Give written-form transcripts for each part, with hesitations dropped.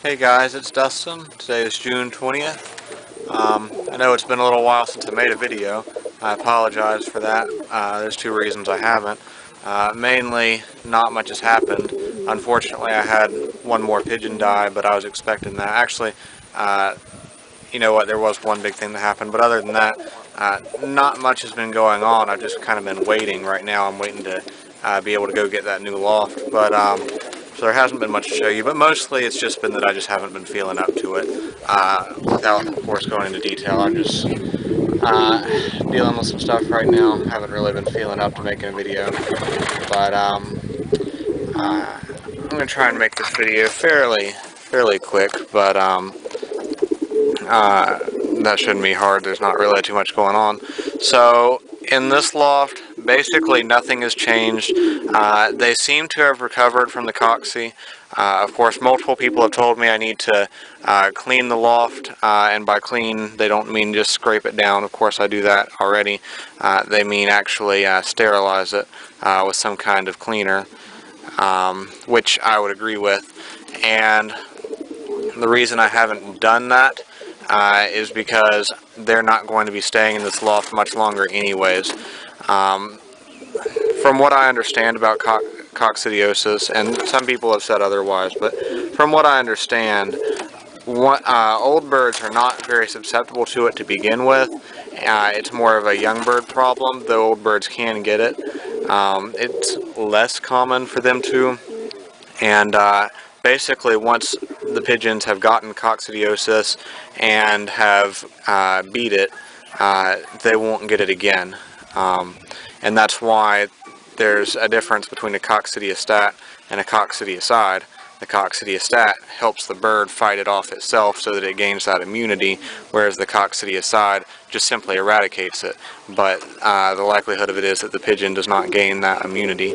Hey guys, it's Dustin. Today is June 20th. I know it's been a little while since I made a video. I apologize for that. There's two reasons I haven't. Mainly, not much has happened. Unfortunately, I had one more pigeon die, but I was expecting that. Actually, you know what, there was one big thing that happened, but other than that, not much has been going on. I've just kind of been waiting. Right now I'm waiting to be able to go get that new loft, but so there hasn't been much to show you, but mostly it's just been that I just haven't been feeling up to it. Without, of course, going into detail, I'm just dealing with some stuff right now. Haven't really been feeling up to making a video, but I'm going to try and make this video fairly quick, but that shouldn't be hard. There's not really too much going on. So in this loft, basically nothing has changed. They seem to have recovered from the cocci. Of course, multiple people have told me I need to clean the loft, and by clean, they don't mean just scrape it down. Of course, I do that already. They mean actually sterilize it with some kind of cleaner, which I would agree with. And the reason I haven't done that is because they're not going to be staying in this loft much longer anyways. From what I understand about coccidiosis, and some people have said otherwise, but from what I understand, old birds are not very susceptible to it to begin with. It's more of a young bird problem, though old birds can get it. It's less common for them to, and basically once the pigeons have gotten coccidiosis and have beat it, they won't get it again. And that's why there's a difference between a coccidiostat and a coccidiocide. The coccidiostat helps the bird fight it off itself so that it gains that immunity, whereas the coccidiocide just simply eradicates it. But the likelihood of it is that the pigeon does not gain that immunity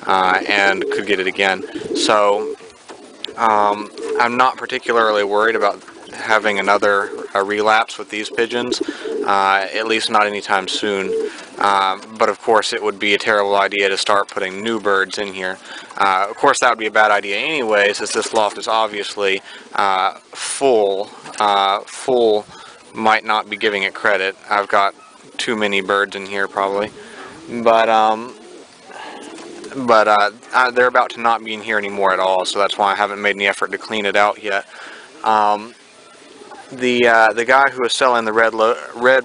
and could get it again. So I'm not particularly worried about having another relapse with these pigeons, at least not anytime soon. But of course it would be a terrible idea to start putting new birds in here. Of course that would be a bad idea anyways, as this loft is obviously full. Full might not be giving it credit. I've got too many birds in here probably. But they're about to not be in here anymore at all, so that's why I haven't made any effort to clean it out yet. The guy who was selling the red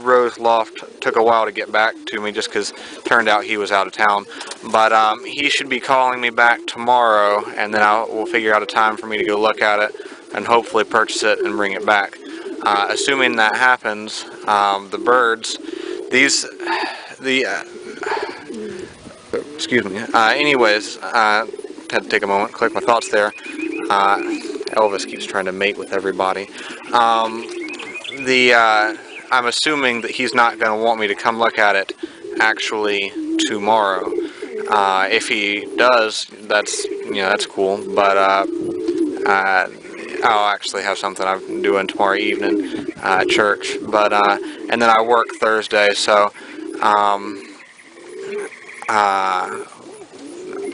rose loft took a while to get back to me, just because it turned out he was out of town. But he should be calling me back tomorrow, and then we'll figure out a time for me to go look at it and hopefully purchase it and bring it back. Assuming that happens, the birds, excuse me. Anyways, had to take a moment, collect my thoughts there. Elvis keeps trying to mate with everybody. I'm assuming that he's not going to want me to come look at it actually tomorrow. If he does, that's cool. But I'll actually have something I'm doing tomorrow evening at church. But and then I work Thursday, so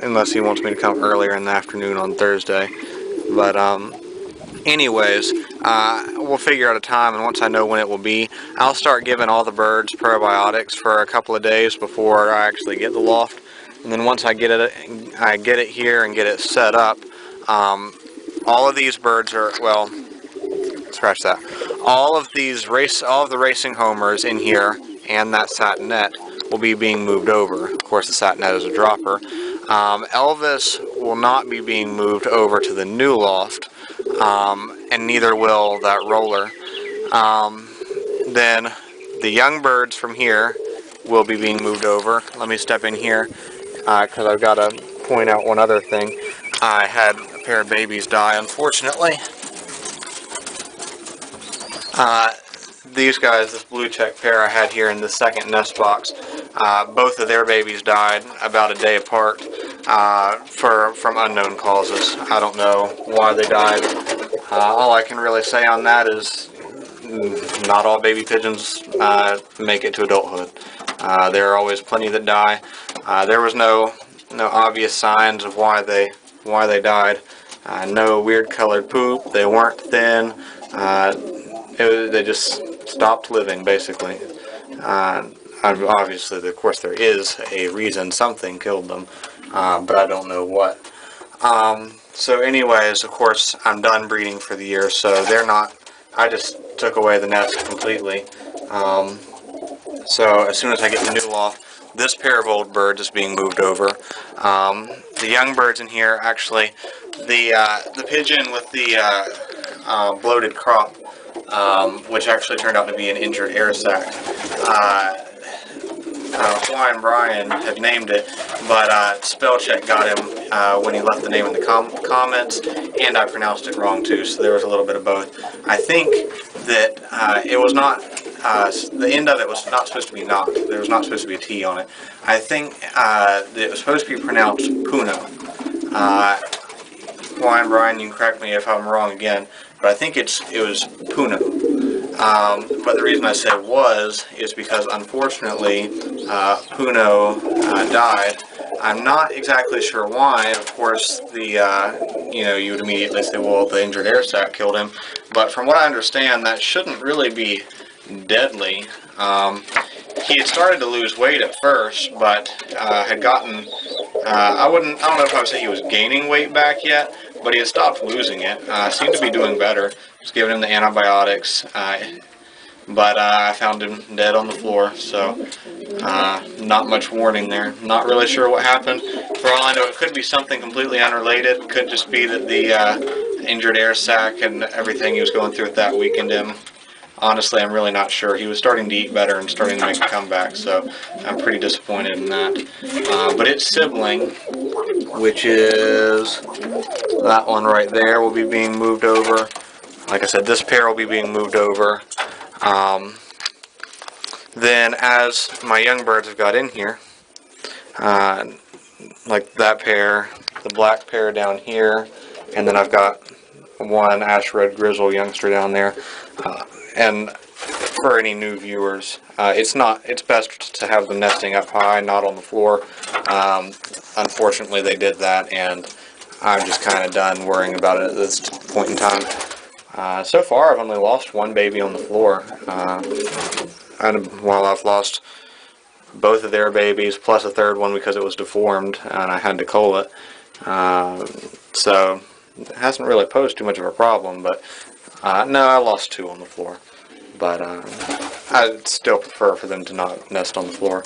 unless he wants me to come earlier in the afternoon on Thursday. But anyways, we'll figure out a time, and once I know when it will be, I'll start giving all the birds probiotics for a couple of days before I actually get the loft. And then once I get it here and get it set up, all of these birds are, well, scratch that. All of the racing homers in here and that satinette will be being moved over. Of course, the satinette is a dropper. Elvis will not be being moved over to the new loft, and neither will that roller. Then the young birds from here will be being moved over. Let me step in here because I've got to point out one other thing. I had a pair of babies die, unfortunately. These guys, this blue check pair I had here in the second nest box, both of their babies died about a day apart from unknown causes. I don't know why they died. All I can really say on that is not all baby pigeons make it to adulthood. There are always plenty that die. There was no obvious signs of why they died. No weird colored poop. They weren't thin. They just stopped living, basically. Obviously, of course, there is a reason something killed them, but I don't know what. So anyways, of course, I'm done breeding for the year, so they're not, I just took away the nest completely. So as soon as I get the new loft, this pair of old birds is being moved over. The young birds in here, actually, the pigeon with the bloated crop, which actually turned out to be an injured air sac. Hawaiian Brian had named it, but spell check got him when he left the name in the comments, and I pronounced it wrong too, so there was a little bit of both. I think that it was not, the end of it was not supposed to be knocked. There was not supposed to be a T on it. I think that it was supposed to be pronounced Puno. Hawaiian Brian, you can correct me if I'm wrong again, but I think it was Puno. But the reason I said was is because unfortunately Puno died. I'm not exactly sure why. Of course, you would immediately say, well, the injured air sac killed him. But from what I understand, that shouldn't really be deadly. He had started to lose weight at first, but had gotten, I don't know if I would say he was gaining weight back yet, but he had stopped losing it. Seemed to be doing better. Just giving him the antibiotics, but I found him dead on the floor, so not much warning there. Not really sure what happened. For all I know, it could be something completely unrelated. It could just be that the injured air sac and everything he was going through that weakened him. Honestly, I'm really not sure. He was starting to eat better and starting to make a comeback, so I'm pretty disappointed in that. But its sibling, which is that one right there, will be being moved over. Like I said, this pair will be being moved over. Then as my young birds have got in here, like that pair, the black pair down here, and then I've got one ash red grizzle youngster down there. And for any new viewers, it's best to have them nesting up high, not on the floor. Unfortunately, they did that, and I'm just kind of done worrying about it at this point in time. So far, I've only lost one baby on the floor. While I've lost both of their babies, plus a third one because it was deformed, and I had to cull it. So it hasn't really posed too much of a problem, but no, I lost two on the floor. But I'd still prefer for them to not nest on the floor.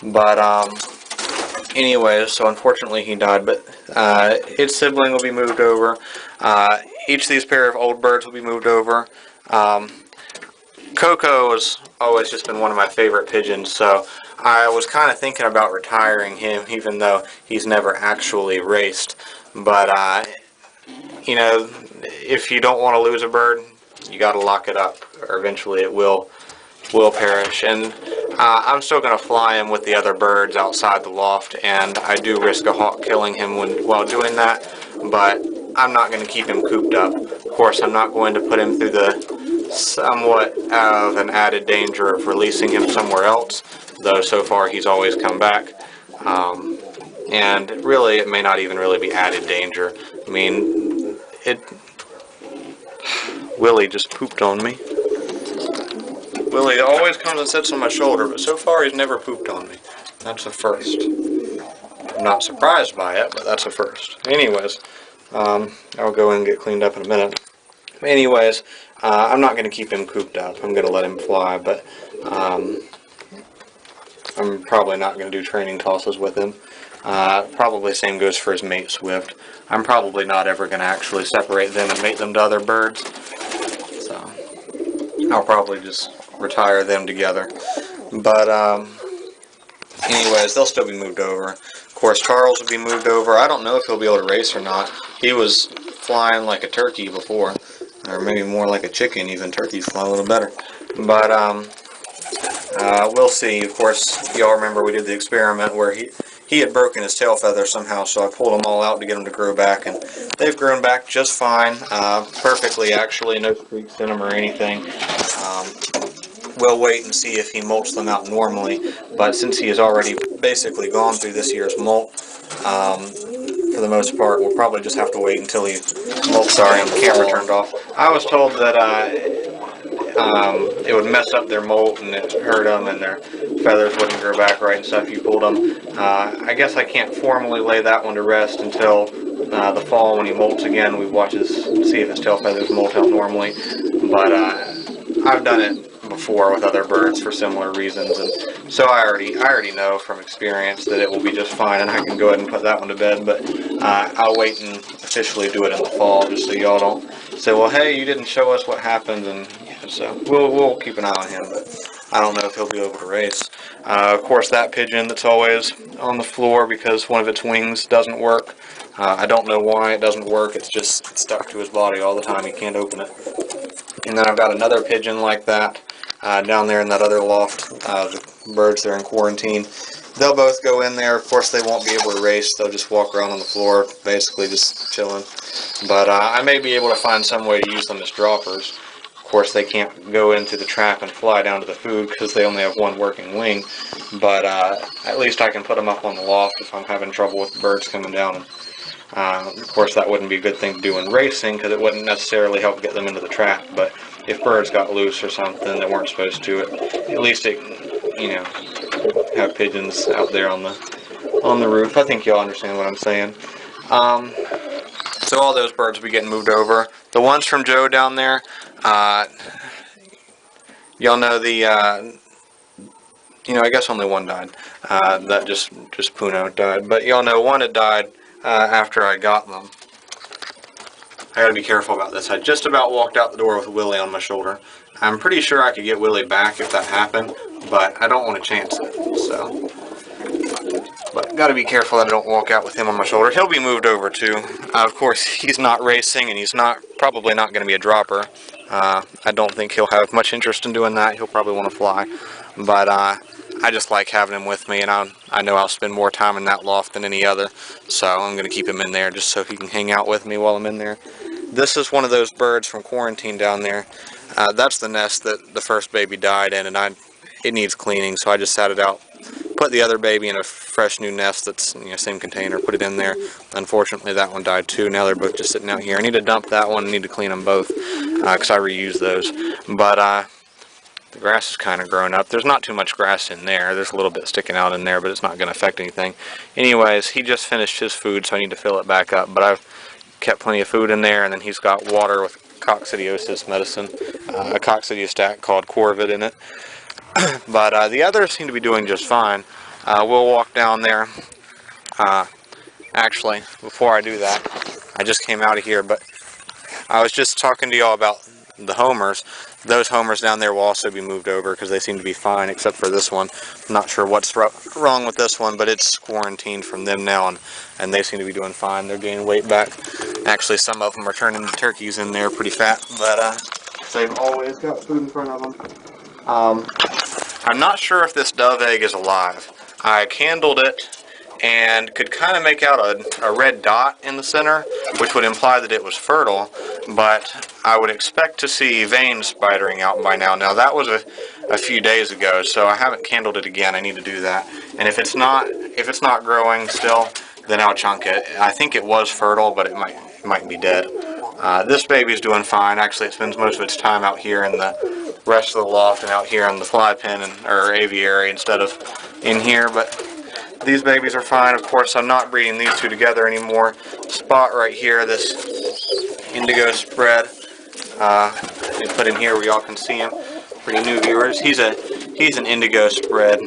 But anyways, so unfortunately he died, but its sibling will be moved over. Each of these pair of old birds will be moved over. Coco has always just been one of my favorite pigeons, so I was kind of thinking about retiring him, even though he's never actually raced. But you know, if you don't want to lose a bird, you got to lock it up, or eventually it will perish. And I'm still going to fly him with the other birds outside the loft, and I do risk a hawk killing him while doing that, but I'm not going to keep him cooped up. Of course, I'm not going to put him through the somewhat of an added danger of releasing him somewhere else, though so far he's always come back. And really, it may not even really be added danger. I mean, Willie just pooped on me. Willie always comes and sits on my shoulder, but so far he's never pooped on me. That's a first. I'm not surprised by it, but that's a first. Anyways, I'll go and get cleaned up in a minute. Anyways, I'm not going to keep him cooped up. I'm going to let him fly, but I'm probably not going to do training tosses with him. Probably same goes for his mate Swift. I'm probably not ever going to actually separate them and mate them to other birds. So I'll probably just retire them together. But anyways, they'll still be moved over. Of course, Charles will be moved over. I don't know if he'll be able to race or not. He was flying like a turkey before, or maybe more like a chicken. Even turkeys fly a little better. But we'll see. Of course, y'all remember we did the experiment where he had broken his tail feather somehow, so I pulled them all out to get them to grow back, and they've grown back just fine, perfectly actually, no streaks in them or anything. We'll wait and see if he molts them out normally, but since he has already basically gone through this year's molt, for the most part. We'll probably just have to wait until he molts. Sorry, the camera turned off. I was told that it would mess up their molt and it hurt them and their feathers wouldn't grow back right and stuff if you pulled them. I guess I can't formally lay that one to rest until the fall when he molts again. We watch see if his tail feathers molt out normally. But I've done it before with other birds for similar reasons, and so I already know from experience that it will be just fine, and I can go ahead and put that one to bed. But I'll wait and officially do it in the fall, just so y'all don't say, well, hey, you didn't show us what happened. And so we'll keep an eye on him, but I don't know if he'll be able to race. Of course, that pigeon that's always on the floor because one of its wings doesn't work. I don't know why it doesn't work. It's just stuck to his body all the time. He can't open it. And then I've got another pigeon like that down there in that other loft. The birds that are in quarantine. They'll both go in there. Of course, they won't be able to race. They'll just walk around on the floor, basically just chilling. But I may be able to find some way to use them as droppers. Of course, they can't go into the trap and fly down to the food because they only have one working wing. But at least I can put them up on the loft if I'm having trouble with the birds coming down. Of course, that wouldn't be a good thing to do in racing because it wouldn't necessarily help get them into the trap. But if birds got loose or something that weren't supposed to, at least it, you know, have pigeons out there on the roof. I think y'all understand what I'm saying. So all those birds will be getting moved over. The ones from Joe down there, y'all know the, you know, I guess only one died. That just Puno died. But y'all know one had died after I got them. I gotta be careful about this. I just about walked out the door with Willie on my shoulder. I'm pretty sure I could get Willie back if that happened, but I don't want to chance it, so. But gotta be careful that I don't walk out with him on my shoulder. He'll be moved over too. Of course, he's not racing and he's probably not going to be a dropper. I don't think he'll have much interest in doing that. He'll probably want to fly. But I just like having him with me, and I know I'll spend more time in that loft than any other. So I'm going to keep him in there just so he can hang out with me while I'm in there. This is one of those birds from quarantine down there. That's the nest that the first baby died in, and it needs cleaning, so I just sat it out. Put the other baby in a fresh new nest that's, you know, same container, put it in there. Unfortunately, that one died too. Now they're both just sitting out here. I need to dump that one. I need to clean them both because I reuse those. But the grass is kind of growing up. There's not too much grass in there. There's a little bit sticking out in there, but it's not going to affect anything. Anyways, he just finished his food, so I need to fill it back up. But I've kept plenty of food in there, and then he's got water with coccidiosis medicine, a coccidiostat called Corvid in it. But the others seem to be doing just fine. We'll walk down there. Actually, before I do that, I just came out of here, but I was just talking to y'all about the homers. Those homers down there will also be moved over because they seem to be fine, except for this one. I'm not sure what's wrong with this one, but it's quarantined from them now, and they seem to be doing fine. They're gaining weight back. Actually, some of them are turning into turkeys in there, pretty fat, but they've always got food in front of them. I'm not sure if this dove egg is alive. I candled it and could kind of make out a red dot in the center, which would imply that it was fertile, but I would expect to see veins spidering out by now. Now that was a few days ago, so I haven't candled it again. I need to do that. And if it's not growing still, then I'll chunk it. I think it was fertile, but it might be dead. This baby's doing fine. Actually, it spends most of its time out here in the rest of the loft and out here on the fly pen or aviary instead of in here. But these babies are fine. Of course, I'm not breeding these two together anymore. Spot right here, this indigo spread, I put in here where y'all can see him for you new viewers. He's an indigo spread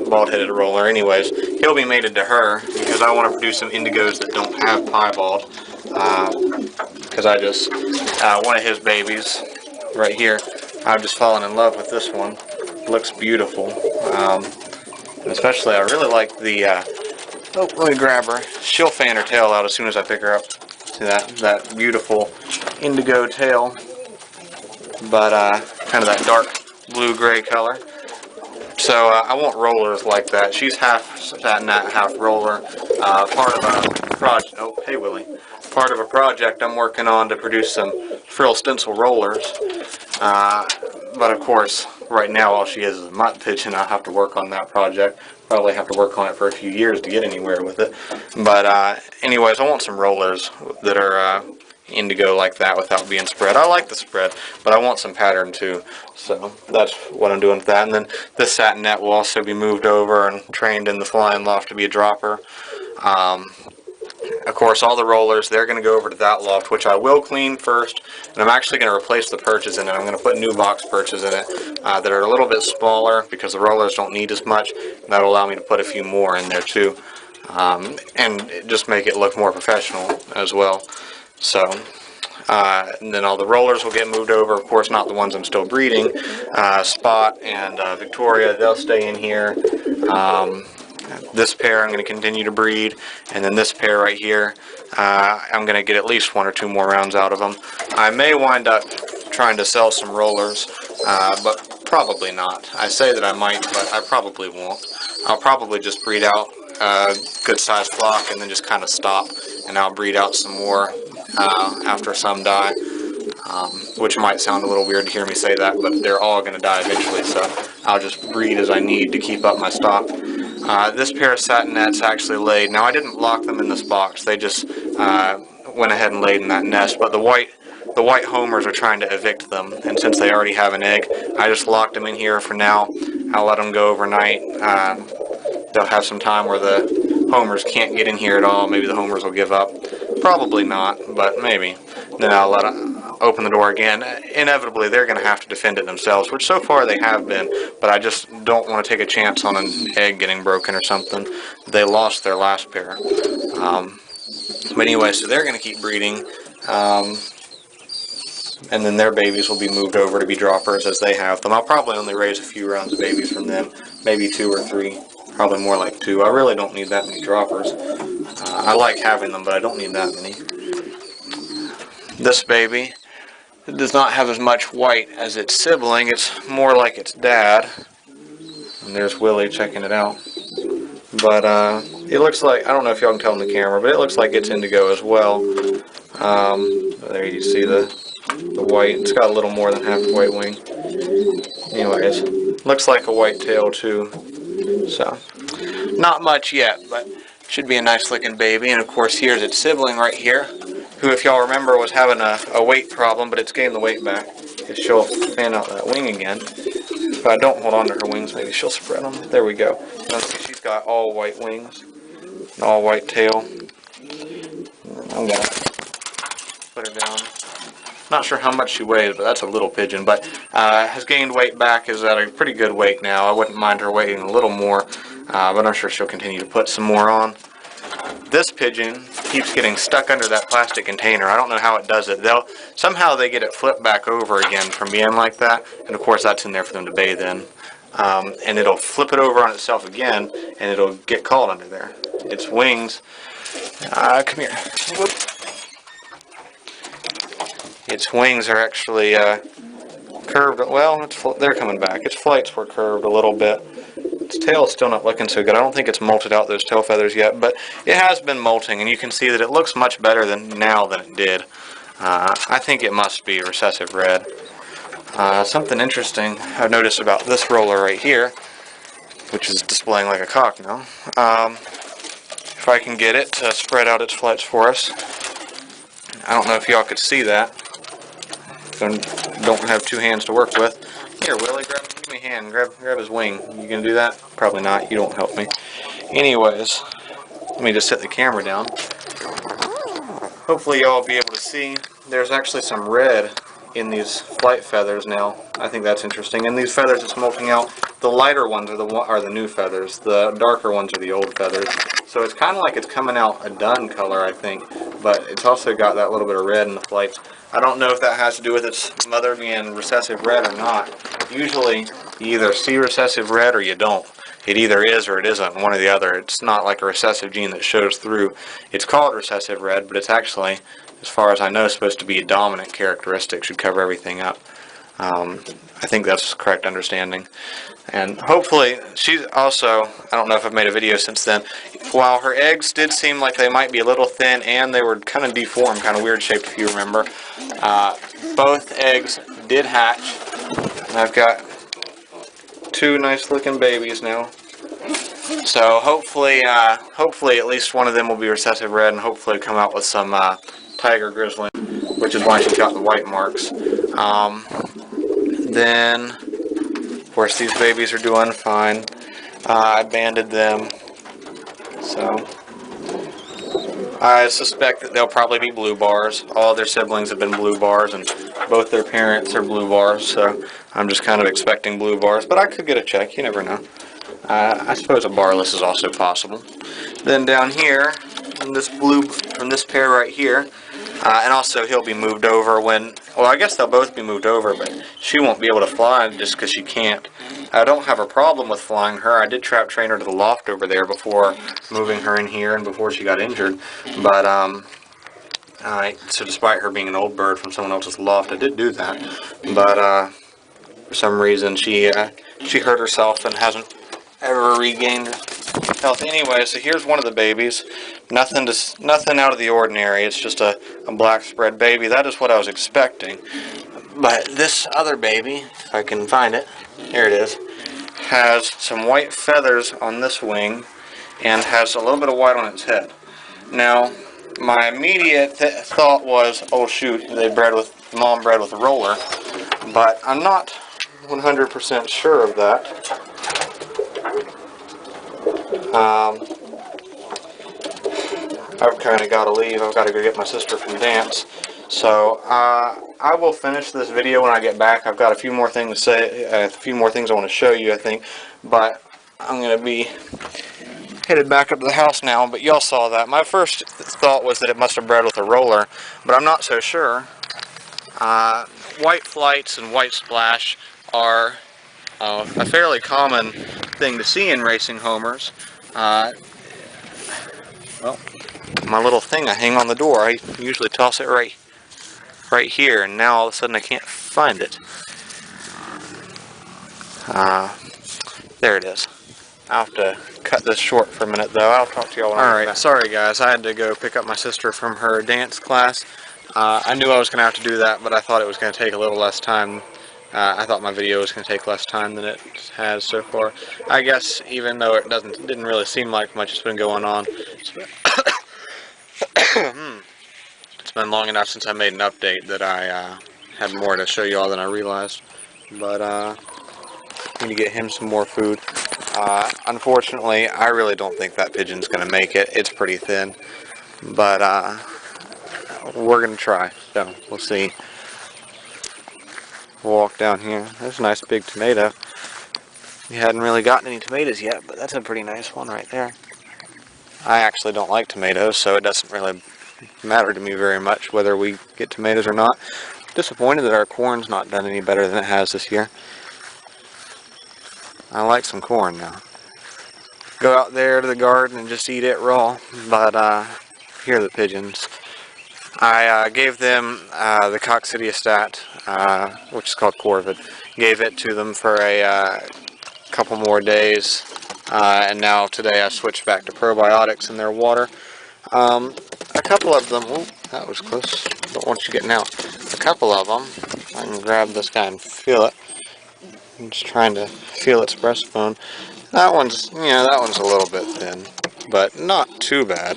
bald-headed roller. Anyways, he'll be mated to her because I want to produce some indigos that don't have piebald. Because I just one of his babies right here, I've just fallen in love with this one. Looks beautiful. And especially I really like the oh, let me grab her. She'll fan her tail out as soon as I pick her up. See that beautiful indigo tail, but kind of that dark blue-gray color. So I want rollers like that. She's half satinette, half roller. Part of a project. Oh, hey Willie. Part of a project I'm working on to produce some frill stencil rollers. But of course, right now all she is a mutt pigeon. I'll have to work on that project. Probably have to work on it for a few years to get anywhere with it. But anyways, I want some rollers that are indigo like that without being spread. I like the spread, but I want some pattern too. So that's what I'm doing with that. And then this satin net will also be moved over and trained in the flying loft to be a dropper. Of course, all the rollers, they're going to go over to that loft, which I will clean first, and I'm actually going to replace the perches in it. I'm going to put new box perches in it that are a little bit smaller because the rollers don't need as much. And that'll allow me to put a few more in there too, and just make it look more professional as well. So, and then all the rollers will get moved over. Of course, not the ones I'm still breeding. Spot and Victoria, they'll stay in here. This pair I'm going to continue to breed, and then this pair right here, I'm going to get at least 1 or 2 more rounds out of them. I may wind up trying to sell some rollers, but probably not. I say that I might, but I probably won't. I'll probably just breed out a good sized flock and then just kind of stop, and I'll breed out some more after some die. Which might sound a little weird to hear me say that, but they're all going to die eventually, so I'll just breed as I need to keep up my stock. This pair of satin nets actually laid. Now, I didn't lock them in this box. They just went ahead and laid in that nest, but the white homers are trying to evict them, and since they already have an egg, I just locked them in here for now. I'll let them go overnight. They'll have some time where the homers can't get in here at all. Maybe the homers will give up. Probably not, but maybe. Then I'll let open the door again. Inevitably, they're going to have to defend it themselves, which so far they have been, but I just don't want to take a chance on an egg getting broken or something. They lost their last pair. But anyway, so they're going to keep breeding, and then their babies will be moved over to be droppers as they have them. I'll probably only raise a few rounds of babies from them, maybe 2 or 3, probably more like 2. I really don't need that many droppers. I like having them, but I don't need that many. This baby, it does not have as much white as its sibling. It's more like its dad. And there's Willie checking it out. But it looks like, I don't know if y'all can tell in the camera, but it looks like it's indigo as well. There you see the white. It's got a little more than half a white wing. Anyways, looks like a white tail too. So, not much yet, but should be a nice looking baby. And of course, here's its sibling right here, who, if y'all remember, was having a weight problem, but it's gained the weight back. If she'll fan out that wing again. If I don't hold on to her wings, maybe she'll spread them. There we go. See, she's got all white wings, and all white tail. I'm gonna put her down. Not sure how much she weighs, but that's a little pigeon. But has gained weight back, is at a pretty good weight now. I wouldn't mind her weighing a little more, but I'm sure she'll continue to put some more on. This pigeon keeps getting stuck under that plastic container. I don't know how it does it. Somehow they get it flipped back over again from being like that, and of course that's in there for them to bathe in. And it'll flip it over on itself again, and it'll get caught under there. Its wings, come here. Whoop. Its wings are actually curved. Well, they're coming back. Its flights were curved a little bit. Its tail is still not looking so good. I don't think it's molted out those tail feathers yet, but it has been molting, and you can see that it looks much better now than it did. I think it must be recessive red. Something interesting I've noticed about this roller right here, which is displaying like a cock now. If I can get it to spread out its flights for us. I don't know if y'all could see that. Don't have 2 hands to work with. Here, Willie, give me a hand. Grab his wing. You gonna do that? Probably not. You don't help me. Anyways, let me just set the camera down. Hopefully y'all will be able to see. There's actually some red in these flight feathers now. I think that's interesting. And these feathers it's molting out. The lighter ones are the new feathers. The darker ones are the old feathers. So it's kind of like it's coming out a dun color, I think. But it's also got that little bit of red in the flights. I don't know if that has to do with its mother being recessive red or not. Usually you either see recessive red or you don't. It either is or it isn't, one or the other. It's not like a recessive gene that shows through. It's called recessive red, but it's actually, as far as I know, supposed to be a dominant characteristic. Should cover everything up. I think that's a correct understanding. And hopefully, she's also, I don't know if I've made a video since then, while her eggs did seem like they might be a little thin and they were kind of deformed, kind of weird shaped if you remember, both eggs did hatch. And I've got 2 nice looking babies now. So hopefully at least one of them will be recessive red, and hopefully come out with some tiger grizzly, which is why she's got the white marks. Then, of course, these babies are doing fine. I banded them, so I suspect that they'll probably be blue bars. All their siblings have been blue bars, and both their parents are blue bars, so I'm just kind of expecting blue bars, but I could get a check, you never know. I suppose a barless is also possible. Then down here, from this pair right here, and also he'll be moved over when, well, I guess they'll both be moved over, but she won't be able to fly just because she can't. I don't have a problem with flying her. I did trap train her to the loft over there before moving her in here and before she got injured, but so despite her being an old bird from someone else's loft, I did do that, but for some reason she hurt herself and hasn't ever regained health. Anyway, so here's one of the babies. Nothing out of the ordinary. It's just a black spread baby. That is what I was expecting. But this other baby, if I can find it, here it is, has some white feathers on this wing and has a little bit of white on its head. Now, my immediate thought was, oh shoot, mom bred with a roller, but I'm not 100% sure of that. I've kind of got to leave. I've got to go get my sister from dance. So I will finish this video when I get back. I've got a few more things to say, a few more things I want to show you, I think. But I'm going to be headed back up to the house now. But y'all saw that. My first thought was that it must have bred with a roller, but I'm not so sure. White flights and white splash are a fairly common thing to see in racing homers. Well, my little thing I hang on the door, I usually toss it right here, and now all of a sudden I can't find it. There it is. I'll have to cut this short for a minute though. I'll talk to y'all when I get back. Sorry guys, I had to go pick up my sister from her dance class. I knew I was going to have to do that, but I thought it was going to take a little less time. I thought my video was going to take less time than it has so far. I guess even though it didn't really seem like much has been going on. It's been long enough since I made an update that I had more to show you all than I realized. But I need to get him some more food. Unfortunately, I really don't think that pigeon's going to make it. It's pretty thin. But we're going to try. So we'll see. We'll walk down here. There's a nice big tomato. We hadn't really gotten any tomatoes yet, but that's a pretty nice one right there. I actually don't like tomatoes, so it doesn't really matter to me very much whether we get tomatoes or not. Disappointed that our corn's not done any better than it has this year. I like some corn now. Go out there to the garden and just eat it raw, but here are the pigeons. I gave them the coccidiostat, which is called Corvid. Gave it to them for a couple more days, and now today I switched back to probiotics in their water. A couple of them, oh, that was close, don't want you getting out. A couple of them, I can grab this guy and feel it. I'm just trying to feel its breastbone. That one's a little bit thin, but not too bad.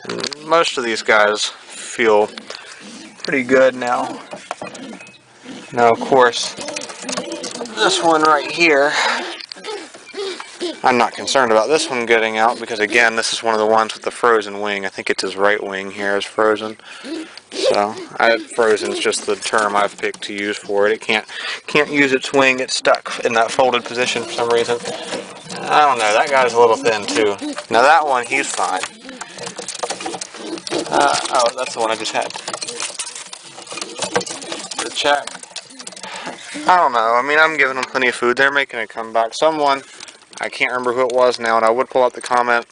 And most of these guys feel pretty good now. Now, of course, this one right here, I'm not concerned about this one getting out because, again, this is one of the ones with the frozen wing. I think it's his right wing here is frozen. So, frozen's just the term I've picked to use for it. It can't use its wing. It's stuck in that folded position for some reason. I don't know. That guy's a little thin too. Now that one, he's fine. Oh, that's the one I just had. The check. I don't know. I mean, I'm giving them plenty of food. They're making a comeback. Someone, I can't remember who it was now, and I would pull up the comment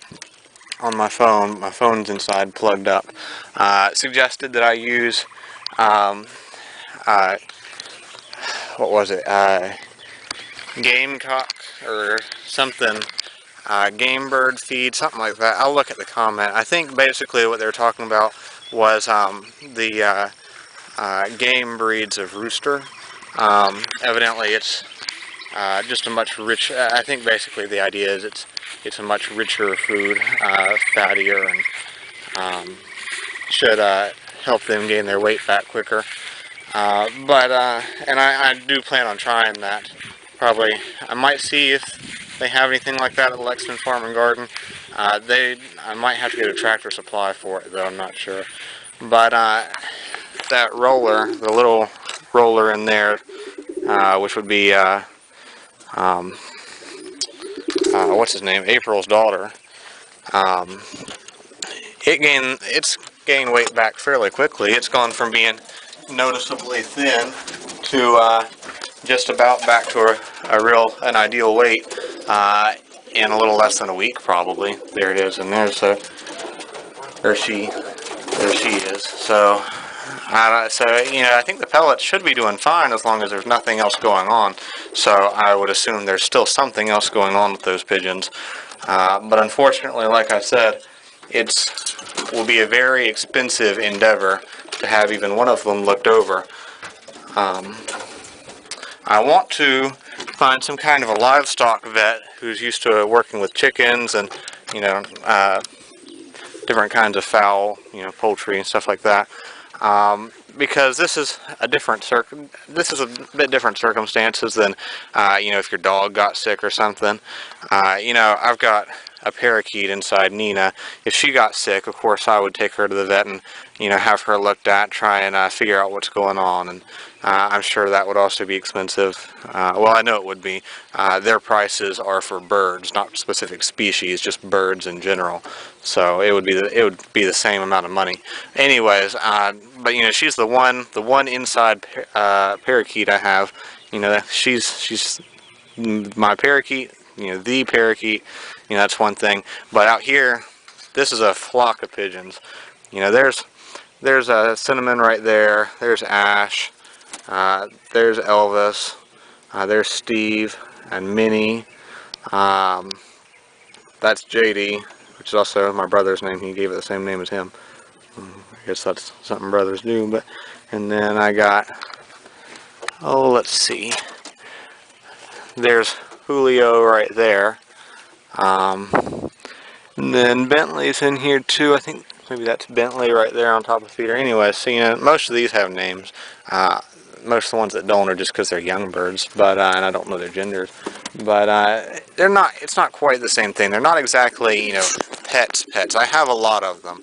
on my phone. My phone's inside plugged up. Suggested that I use, what was it? Gamecock or something. Game bird feed, something like that. I'll look at the comment. I think basically what they were talking about was the game breeds of rooster. Evidently it's just a much rich, I think basically the idea is it's it's a much richer food, fattier, and should help them gain their weight back quicker. And I do plan on trying that. Probably, I might see if they have anything like that at the Lexington Farm and Garden. I might have to get a Tractor Supply for it, though, I'm not sure. But that roller, the little roller in there, which would be, what's his name, April's daughter, it's gained weight back fairly quickly. It's gone from being noticeably thin to just about back to an ideal weight in a little less than a week, probably. There it is, and there she is. So I think the pellets should be doing fine as long as there's nothing else going on. So I would assume there's still something else going on with those pigeons. But unfortunately, like I said, will be a very expensive endeavor to have even one of them looked over. I want to find some kind of a livestock vet who's used to working with chickens and different kinds of fowl, poultry and stuff like that. Because this is a bit different circumstances than if your dog got sick or something. I've got a parakeet inside Nina. If she got sick, of course I would take her to the vet and have her looked at, try and figure out what's going on. And I'm sure that would also be expensive. Well, I know it would be. Their prices are for birds, not specific species, just birds in general. So it would be the same amount of money. Anyways, but she's the one inside parakeet I have. She's my parakeet. The parakeet. That's one thing. But out here, this is a flock of pigeons. There's a Cinnamon right there. There's Ash. There's Elvis. There's Steve and Minnie. That's JD, which is also my brother's name. He gave it the same name as him. I guess that's something brothers do. And then I got, let's see. There's Julio right there. And then Bentley's in here too. I think maybe that's Bentley right there on top of the feeder. Anyway, so most of these have names. Most of the ones that don't are just because they're young birds, but and I don't know their genders. But they're not. It's not quite the same thing. They're not exactly pets. I have a lot of them.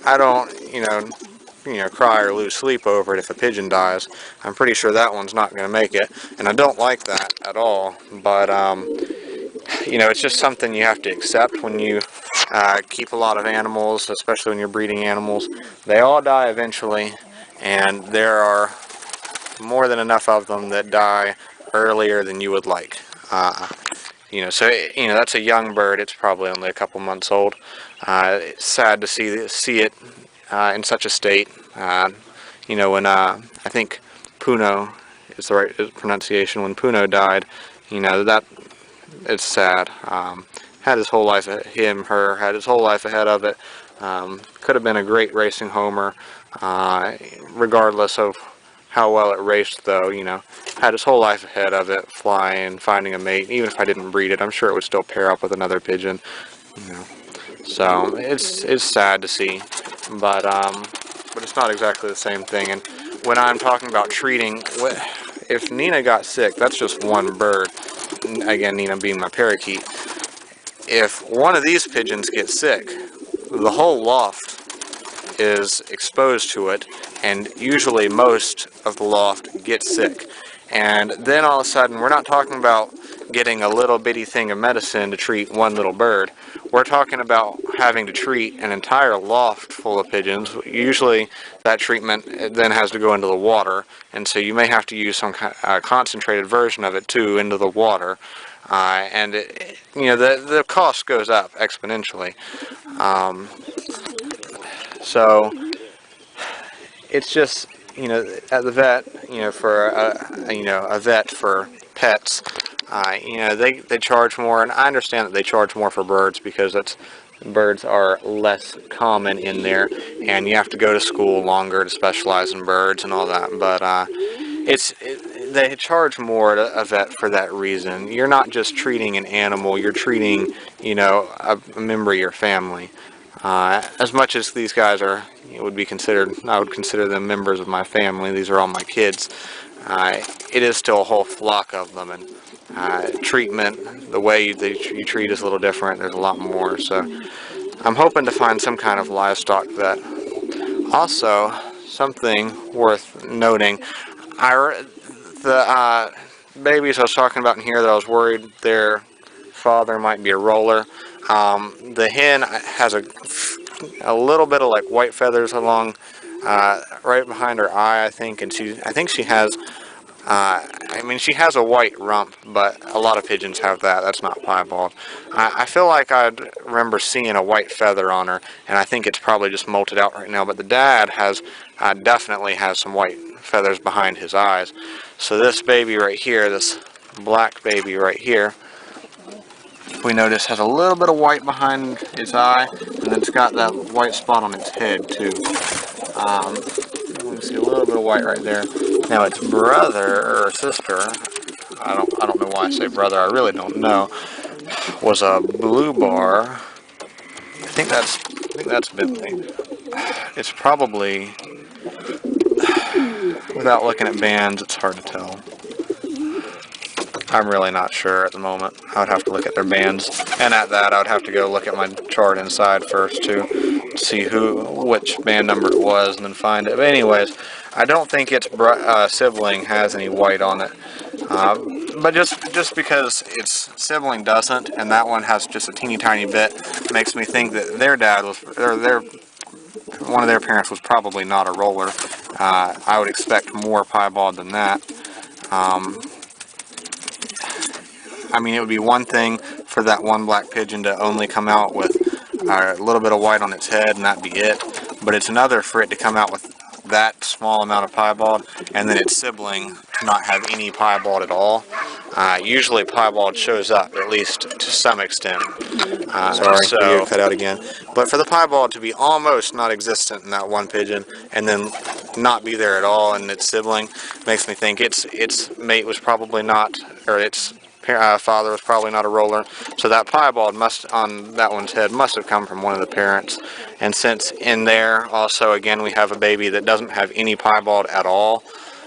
I don't cry or lose sleep over it if a pigeon dies. I'm pretty sure that one's not going to make it, and I don't like that at all. But it's just something you have to accept when you keep a lot of animals, especially when you're breeding animals. They all die eventually, and there are more than enough of them that die earlier than you would like. So that's a young bird. It's probably only a couple months old. It's sad to see it in such a state. When I think Puno is the right pronunciation. When Puno died, that it's sad. Had his whole life, had his whole life ahead of it. Could have been a great racing homer, regardless of how well it raced, though. Had his whole life ahead of it, flying, finding a mate. Even if I didn't breed it, I'm sure it would still pair up with another pigeon. So it's sad to see, but it's not exactly the same thing. And when I'm talking about treating, if Nina got sick, that's just one bird. Again, Nina being my parakeet. If one of these pigeons gets sick, the whole loft is exposed to it, and usually most of the loft gets sick. And then all of a sudden, we're not talking about getting a little bitty thing of medicine to treat one little bird. We're talking about having to treat an entire loft full of pigeons. Usually that treatment then has to go into the water, and so you may have to use some concentrated version of it too into the water. And the cost goes up exponentially. So it's just at the vet, for a vet for pets, they charge more, and I understand that they charge more for birds because birds are less common in there, and you have to go to school longer to specialize in birds and all that. But they charge more at a vet for that reason. You're not just treating an animal, you're treating, you know, a member of your family. As much as these guys are, would be considered, I would consider them members of my family. These are all my kids. It is still a whole flock of them, and treatment, the way you treat is a little different. There's a lot more. So I'm hoping to find some kind of livestock vet. Also, something worth noting, the babies I was talking about in here that I was worried their father might be a roller. The hen has a little bit of like white feathers along right behind her eye, I think, and I think she has. I mean, she has a white rump, but a lot of pigeons have that. That's not piebald. I feel like I remember seeing a white feather on her, and I think it's probably just molted out right now. But the dad has definitely has some white feathers behind his eyes. So this baby right here, this black baby right here, we notice has a little bit of white behind its eye, and then it's got that white spot on its head too. We see a little bit of white right there. Now its brother or sister, I don't know why I say brother, I really don't know, was a blue bar. I think that's Bentley. It's probably, without looking at bands, it's hard to tell. I'm really not sure at the moment. I would have to look at their bands, and at that I would have to go look at my chart inside first to see which band number it was, and then find it. But anyways, I don't think its sibling has any white on it. But just because its sibling doesn't, and that one has just a teeny tiny bit, makes me think that their dad was, or one of their parents was probably not a roller. I would expect more piebald than that. I mean, it would be one thing for that one black pigeon to only come out with a little bit of white on its head and that be it. But it's another for it to come out with that small amount of piebald and then its sibling to not have any piebald at all. Usually piebald shows up, at least to some extent. Sorry, video cut out again. But for the piebald to be almost not existent in that one pigeon and then not be there at all in its sibling makes me think its mate was probably not, or its father was probably not a roller, so that piebald on that one's head must have come from one of the parents. And since in there also again we have a baby that doesn't have any piebald at all,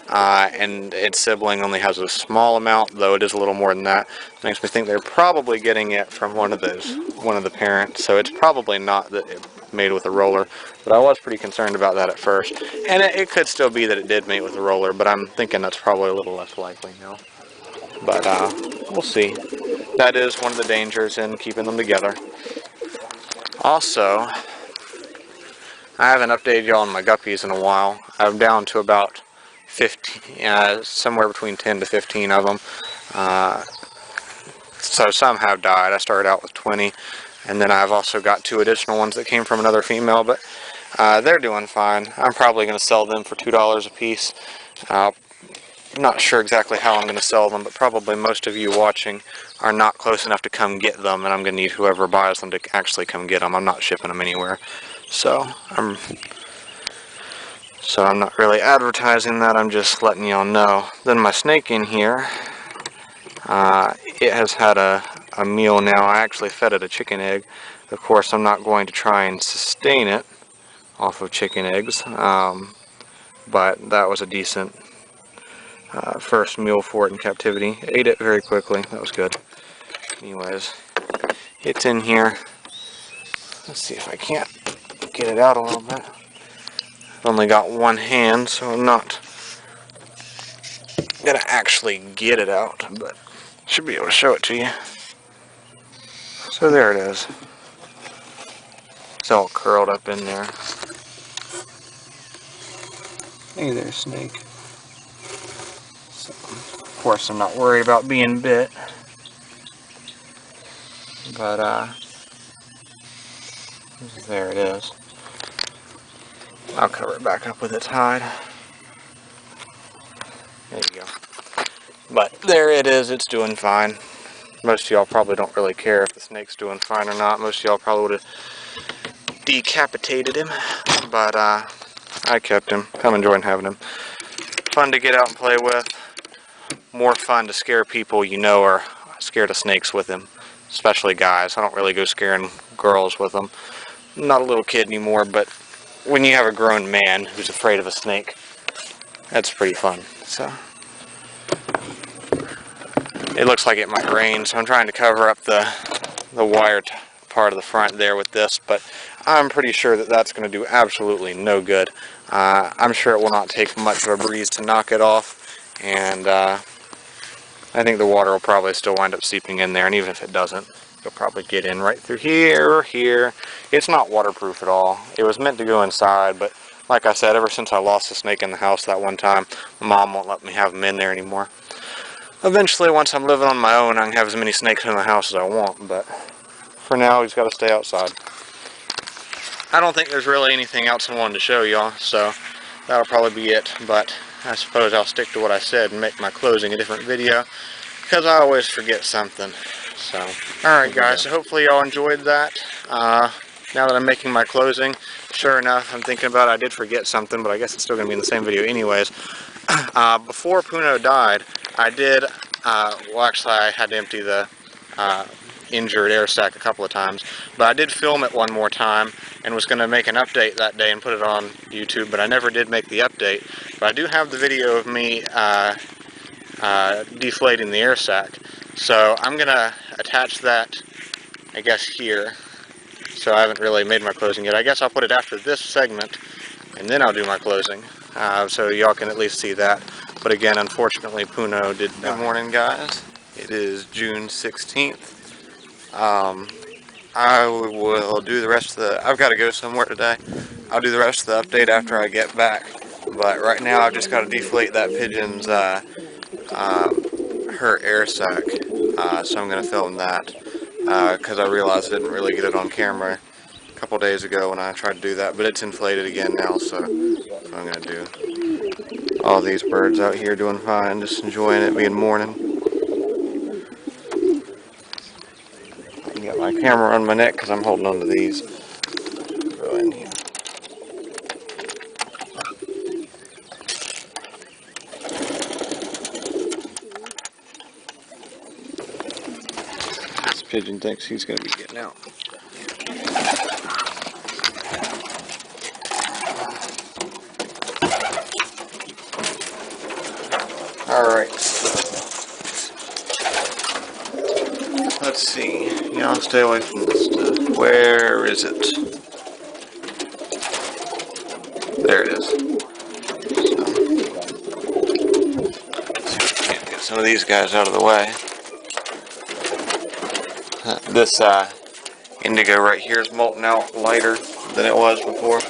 and its sibling only has a small amount, though it is a little more than that, makes me think they're probably getting it from one of the parents. So it's probably not that it made with a roller, but I was pretty concerned about that at first, and it could still be that it did mate with a roller, but I'm thinking that's probably a little less likely now. But we'll see. That is one of the dangers in keeping them together. Also, I haven't updated y'all on my guppies in a while. I'm down to about 15, somewhere between 10 to 15 of them. So some have died. I started out with 20, and then I've also got 2 additional ones that came from another female, but they're doing fine. I'm probably going to sell them for $2 a piece. Not sure exactly how I'm going to sell them, but probably most of you watching are not close enough to come get them, and I'm going to need whoever buys them to actually come get them. I'm not shipping them anywhere, so I'm not really advertising that. I'm just letting y'all know. Then my snake in here, it has had a meal now. I actually fed it a chicken egg. Of course, I'm not going to try and sustain it off of chicken eggs, but that was a decent first meal for it in captivity. Ate it very quickly. That was good. Anyways, it's in here. Let's see if I can't get it out a little bit. I've only got one hand, so I'm not gonna actually get it out, but should be able to show it to you. So there it is. It's all curled up in there. Hey there, snake. Of course, I'm not worried about being bit, but there it is. I'll cover it back up with its hide. There you go. But there it is. It's doing fine. Most of y'all probably don't really care if the snake's doing fine or not. Most of y'all probably would have decapitated him, but I kept him. I'm enjoying having him. Fun to get out and play with. more fun to scare people you know are scared of snakes with him, especially guys. I don't really go scaring girls with them. I'm not a little kid anymore, but when you have a grown man who's afraid of a snake, that's pretty fun. So it looks like it might rain, so I'm trying to cover up the wire part of the front there with this, but I'm pretty sure that that's going to do absolutely no good. I'm sure it will not take much of a breeze to knock it off, and I think the water will probably still wind up seeping in there, and even if it doesn't, it'll probably get in right through here or here. It's not waterproof at all. It was meant to go inside, but like I said, ever since I lost a snake in the house that one time, my mom won't let me have them in there anymore. Eventually, once I'm living on my own, I can have as many snakes in the house as I want, but for now, he's got to stay outside. I don't think there's really anything else I wanted to show y'all, so that'll probably be it, but I suppose I'll stick to what I said and make my closing a different video, because I always forget something. So, alright guys, so hopefully y'all enjoyed that. Now that I'm making my closing, sure enough, I'm thinking about it, I did forget something, but I guess it's still going to be in the same video anyways. Before Puno died, I did, well actually I had to empty the injured air sac a couple of times, but I did film it one more time and was going to make an update that day and put it on YouTube, but I never did make the update. But I do have the video of me deflating the air sac, so I'm going to attach that, I guess, here. So I haven't really made my closing yet. I guess I'll put it after this segment and then I'll do my closing, so y'all can at least see that. But again, unfortunately, Puno did die. Good morning, guys. It is June 16th. I will do the rest of the, I've got to go somewhere today. I'll do the rest of the update after I get back. But right now I've just got to deflate that pigeon's, her air sac. So I'm going to film that, because I realized I didn't really get it on camera a couple days ago when I tried to do that. But it's inflated again now, so I'm going to do. All these birds out here doing fine, just enjoying it being morning. Got my camera on my neck because I'm holding on to these. Go in here. This pigeon thinks he's going to be getting out. Alright. Let's see. Yeah, I'll stay away from this stuff. Where is it? There it is. So, let's see if we can't get some of these guys out of the way. This indigo right here is molten out lighter than it was before.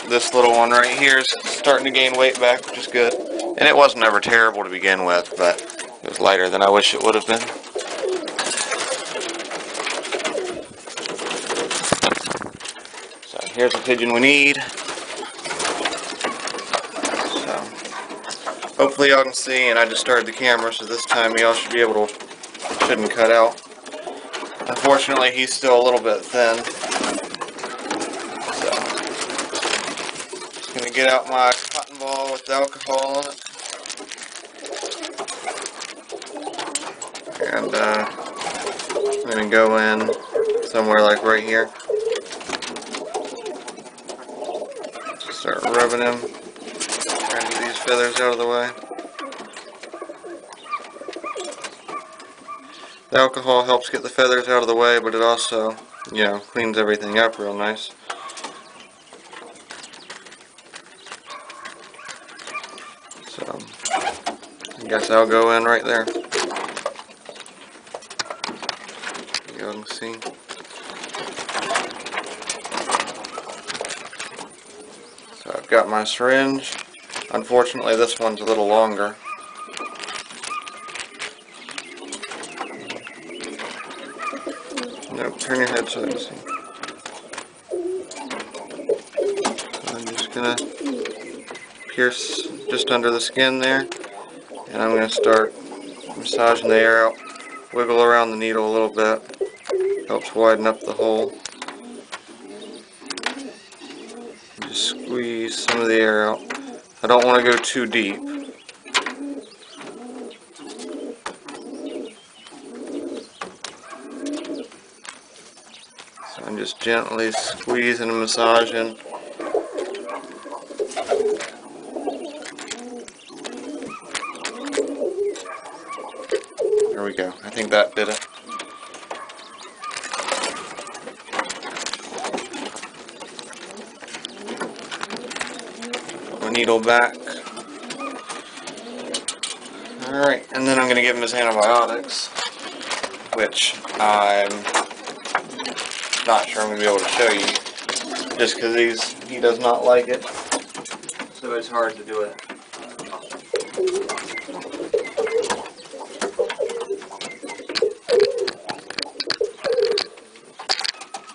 This little one right here is starting to gain weight back, which is good. And it wasn't ever terrible to begin with, but it was lighter than I wish it would have been. So here's a pigeon we need. So hopefully y'all can see, and I just started the camera, so this time y'all should be able to, shouldn't cut out. Unfortunately, he's still a little bit thin. So just gonna get out my cotton ball with the alcohol on it. And I'm going to go in somewhere like right here. Start rubbing him. Trying to get these feathers out of the way. The alcohol helps get the feathers out of the way, but it also, you know, cleans everything up real nice. So, I guess I'll go in right there. You can see. So I've got my syringe. Unfortunately, this one's a little longer. No, turn your head so I can see. So I'm just gonna pierce just under the skin there, and I'm gonna start massaging the air out. Wiggle around the needle a little bit. Helps widen up the hole. Squeeze some of the air out. I don't want to go too deep. So I'm just gently squeezing and massaging. There we go. I think that did it. Put my needle back. Alright, and then I'm going to give him his antibiotics, which I'm not sure I'm going to be able to show you, just because he does not like it, so it's hard to do it.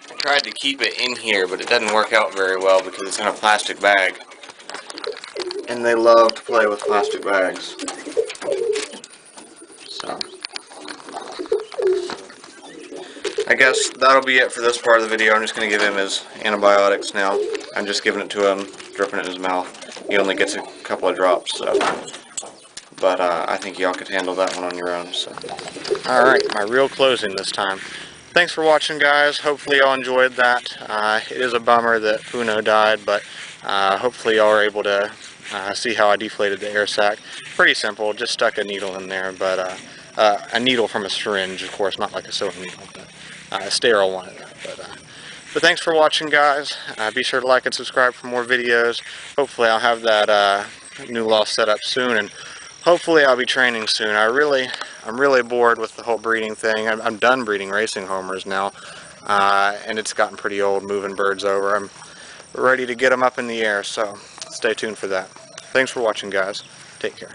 I tried to keep it in here, but it doesn't work out very well because it's in a plastic bag, and they love to play with plastic bags. So I guess that'll be it for this part of the video. I'm just going to give him his antibiotics now. I'm just giving it to him, dripping it in his mouth. He only gets a couple of drops, so. But I think y'all could handle that one on your own. So, alright, my real closing this time. Thanks for watching, guys. Hopefully y'all enjoyed that. It is a bummer that Uno died, but hopefully y'all are able to see how I deflated the air sac. Pretty simple, just stuck a needle in there, but a needle from a syringe, of course, not like a sewing needle, but a sterile one. But thanks for watching, guys. Be sure to like and subscribe for more videos. Hopefully I'll have that new Loft set up soon, and hopefully I'll be training soon. I'm really bored with the whole breeding thing. I'm done breeding racing homers now, and it's gotten pretty old moving birds over. I'm ready to get them up in the air, so stay tuned for that. Thanks for watching, guys. Take care.